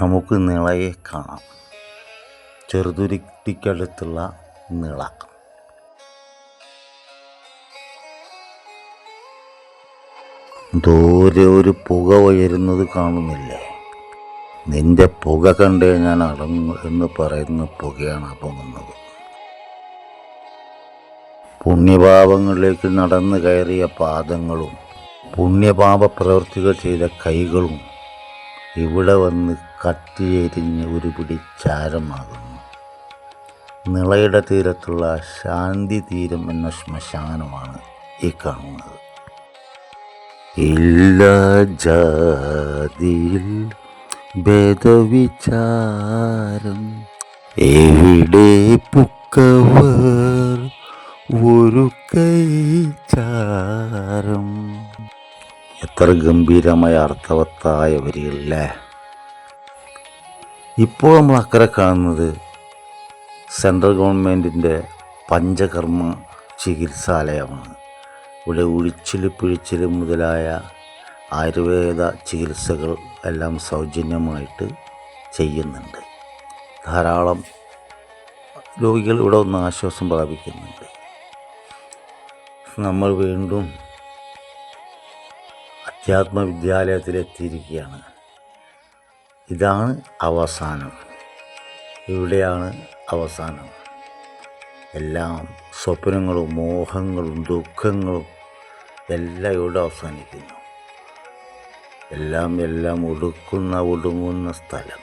നമുക്ക് നിളയെ കാണാം. ചെറുതുരുത്തിക്കടുത്തുള്ള നിള. ദൂരെ ഒരു പുക ഉയരുന്നത് കാണുന്നില്ലേ? നിന്റെ പുക കണ്ടേ ഞാൻ അടങ്ങും എന്ന് പറയുന്ന പുകയാണ് പൊങ്ങുന്നത്. പുണ്യപാപങ്ങളിലേക്ക് നടന്നു കയറിയ പാദങ്ങളും പുണ്യപാപ പ്രവൃത്തികൾ ചെയ്ത കൈകളും ഇവിടെ വന്ന് കത്തിയെരിഞ്ഞ് ഒരു പിടി ചാരമാകുന്നു. നിളയുടെ തീരത്തുള്ള ശാന്തി തീരം എന്ന ശ്മശാനമാണ് ഈ കാണുന്നത്. ഇല്ല ജാതിയിൽ ഭേദവിചാരം, എവിടെ പുക്കവർ ഒരു കൈചാരം. എത്ര ഗംഭീരമായ അർത്ഥവത്തായ വരികളില്ലേ? ഇപ്പോൾ നമ്മൾ അക്കരെ കാണുന്നത് സെൻട്രൽ ഗവൺമെൻറ്റിൻ്റെ പഞ്ചകർമ്മ ചികിത്സാലയമാണ്. ഇവിടെ ഉഴിച്ചിൽ പിഴിച്ചിൽ മുതലായ ആയുർവേദ ചികിത്സകൾ എല്ലാം സൗജന്യമായിട്ട് ചെയ്യുന്നുണ്ട്. ധാരാളം രോഗികൾ ഇവിടെ ഒന്ന് ആശ്വാസം പ്രാപിക്കുന്നുണ്ട്. നമ്മൾ വീണ്ടും അധ്യാത്മ വിദ്യാലയത്തിലെത്തിയിരിക്കുകയാണ്. ഇതാണ് അവസാനം. ഇവിടെയാണ് അവസാനം. എല്ലാം സ്വപ്നങ്ങളും മോഹങ്ങളും ദുഃഖങ്ങളും എല്ലാം ഇവിടെ അവസാനിക്കുന്നു. എല്ലാം ഒടുങ്ങുന്ന സ്ഥലം.